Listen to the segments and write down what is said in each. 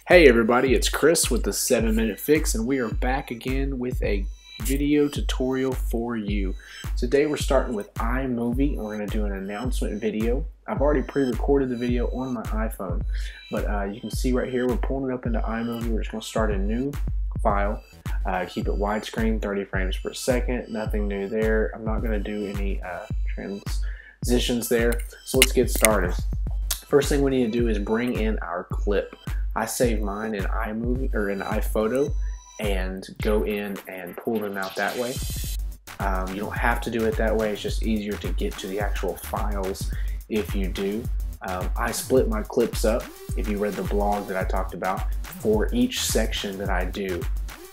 Hey everybody, it's Chris with the 7-Minute Fix, and we are back again with a video tutorial for you. Today we're starting with iMovie, and we're going to do an announcement video. I've already pre-recorded the video on my iPhone, but you can see right here we're pulling it up into iMovie. We're just going to start a new file, keep it widescreen, 30 frames per second, nothing new there. I'm not going to do any transitions there, so let's get started. First thing we need to do is bring in our clip. I save mine in iMovie or in iPhoto and go in and pull them out that way. You don't have to do it that way. It's just easier to get to the actual files if you do. I split my clips up, if you read the blog that I talked about, for each section that I do.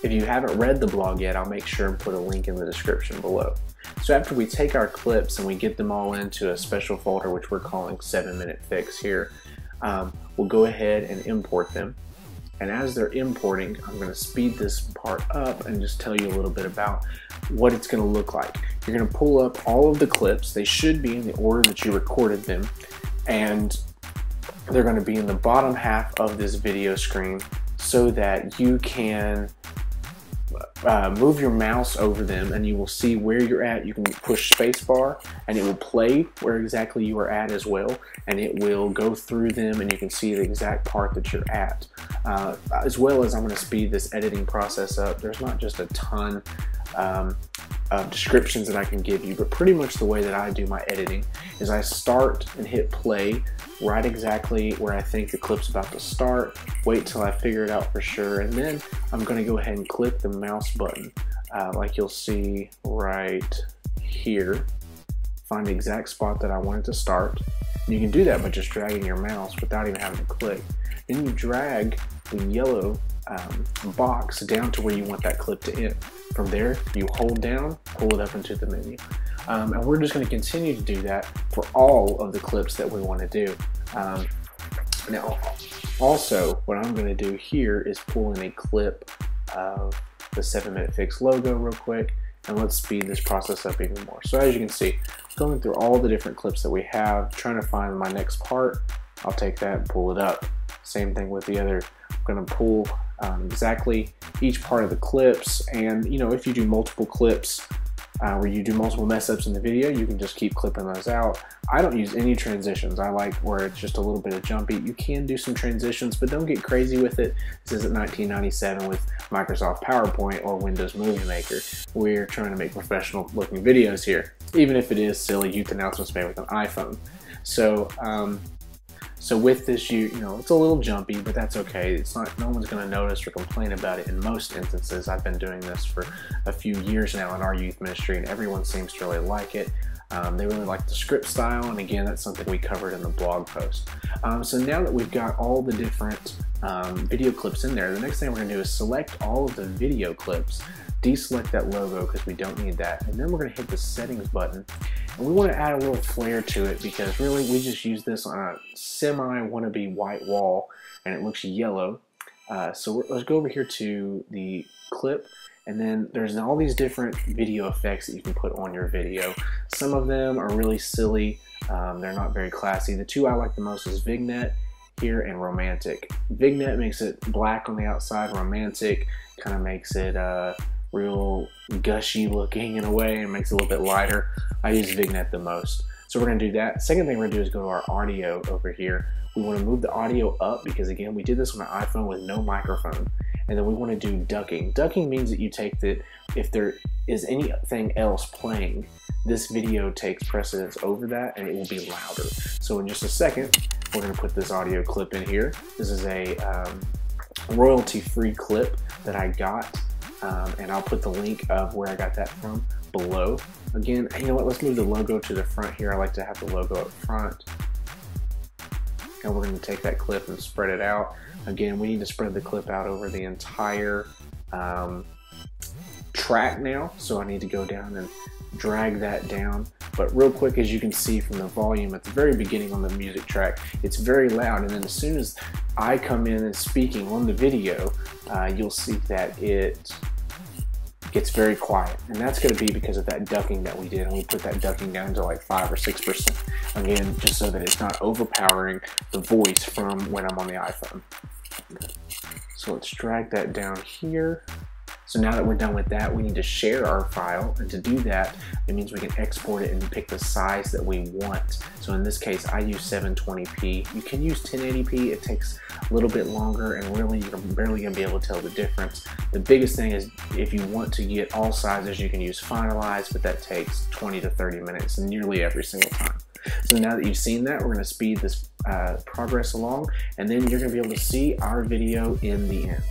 If you haven't read the blog yet, I'll make sure and put a link in the description below. So after we take our clips and we get them all into a special folder, which we're calling 7-Minute Fix here, we'll go ahead and import them. And as they're importing, I'm going to speed this part up and just tell you a little bit about what it's going to look like. You're going to pull up all of the clips. They should be in the order that you recorded them, and they're going to be in the bottom half of this video screen so that you can move your mouse over them and you will see where you're at. You can push spacebar and it will play where exactly you are at as well, and it will go through them and you can see the exact part that you're at. As well as I'm going to speed this editing process up. There's not just a ton of descriptions that I can give you, but pretty much the way that I do my editing is I start and hit play right exactly where I think the clip's about to start, wait till I figure it out for sure, and then I'm going to go ahead and click the mouse button like you'll see right here. Find the exact spot that I want it to start. And you can do that by just dragging your mouse without even having to click. Then you drag the yellow box down to where you want that clip to end. From there, you hold down, pull it up into the menu. And we're just going to continue to do that for all of the clips that we want to do. Now, also, what I'm going to do here is pull in a clip of the 7-Minute Fix logo real quick, and let's speed this process up even more. So as you can see, going through all the different clips that we have, trying to find my next part, I'll take that and pull it up. Same thing with the other. I'm going to pull exactly each part of the clips, and you know, if you do multiple clips where you do multiple mess ups in the video, you can just keep clipping those out. I don't use any transitions. I like where it's just a little bit of jumpy. You can do some transitions, but don't get crazy with it. This isn't 1997 with Microsoft PowerPoint or Windows Movie Maker. We're trying to make professional looking videos here, even if it is silly youth announcements made with an iPhone. So with this, you know, it's a little jumpy, but that's okay. It's not, no one's going to notice or complain about it in most instances. I've been doing this for a few years now in our youth ministry, and everyone seems to really like it. They really like the script style, and again, that's something we covered in the blog post. So now that we've got all the different video clips in there, the next thing we're going to do is select all of the video clips, deselect that logo because we don't need that, and then we're going to hit the settings button. And we want to add a little flair to it because really we just use this on a semi-wannabe white wall and it looks yellow. So let's go over here to the clip, and then there's all these different video effects that you can put on your video. Some of them are really silly. They're not very classy. The two I like the most is Vignette here and Romantic. Vignette makes it black on the outside. Romantic kind of makes it real gushy looking in a way and makes it a little bit lighter. I use Vignette the most. So we're going to do that. Second thing we're going to do is go to our audio over here. We want to move the audio up because again, we did this on an iPhone with no microphone. And then we want to do ducking. Ducking means that you take the, if there is anything else playing, this video takes precedence over that and it will be louder. So in just a second, we're going to put this audio clip in here. This is a royalty-free clip that I got. And I'll put the link of where I got that from below. Again, you know what, let's move the logo to the front here. I like to have the logo up front. And we're going to take that clip and spread it out. Again, we need to spread the clip out over the entire track now. So I need to go down and drag that down. But real quick, as you can see from the volume at the very beginning on the music track, it's very loud. And then as soon as I come in and speaking on the video, you'll see that it gets very quiet, and that's going to be because of that ducking that we did, and we put that ducking down to like 5 or 6%, again, just so that it's not overpowering the voice from when I'm on the iPhone. So let's drag that down here. So now that we're done with that, we need to share our file, and to do that, it means we can export it and pick the size that we want. So in this case, I use 720p. You can use 1080p, it takes a little bit longer, and really you're barely gonna be able to tell the difference. The biggest thing is if you want to get all sizes, you can use Finalize, but that takes 20 to 30 minutes nearly every single time. So now that you've seen that, we're gonna speed this progress along, and then you're gonna be able to see our video in the end.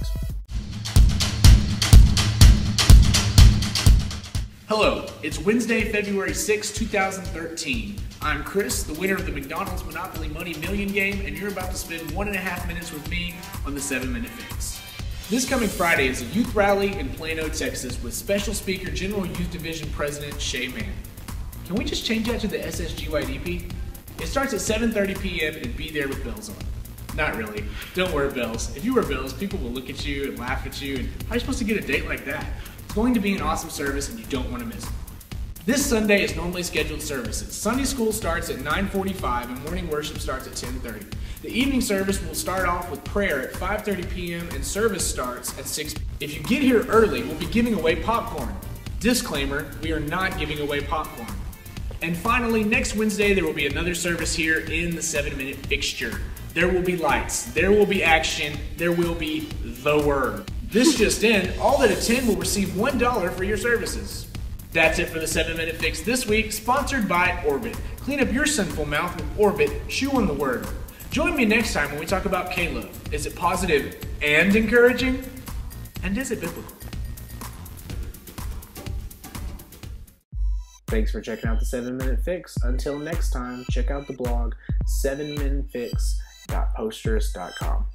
Hello, it's Wednesday, February 6, 2013. I'm Chris, the winner of the McDonald's Monopoly Money Million game, and you're about to spend 1.5 minutes with me on the 7-Minute Fix. This coming Friday is a youth rally in Plano, Texas with special speaker General Youth Division President Shay Mann. Can we just change that to the SSGYDP? It starts at 7:30 p.m. and be there with bells on. Not really. Don't wear bells. If you wear bells, people will look at you and laugh at you, and how are you supposed to get a date like that? It's going to be an awesome service and you don't want to miss it. This Sunday is normally scheduled services. Sunday school starts at 9:45 and morning worship starts at 10:30. The evening service will start off with prayer at 5:30 p.m. and service starts at 6 p.m. If you get here early, we'll be giving away popcorn. Disclaimer, we are not giving away popcorn. And finally, next Wednesday there will be another service here in the 7-Minute Fixture. There will be lights, there will be action, there will be the word. This just in, all that attend will receive $1 for your services. That's it for the 7-Minute Fix this week, sponsored by Orbit. Clean up your sinful mouth with Orbit, chew on the word. Join me next time when we talk about K-Love. Is it positive and encouraging? And is it biblical? Thanks for checking out the 7-Minute Fix. Until next time, check out the blog 7minutefix.posterous.com.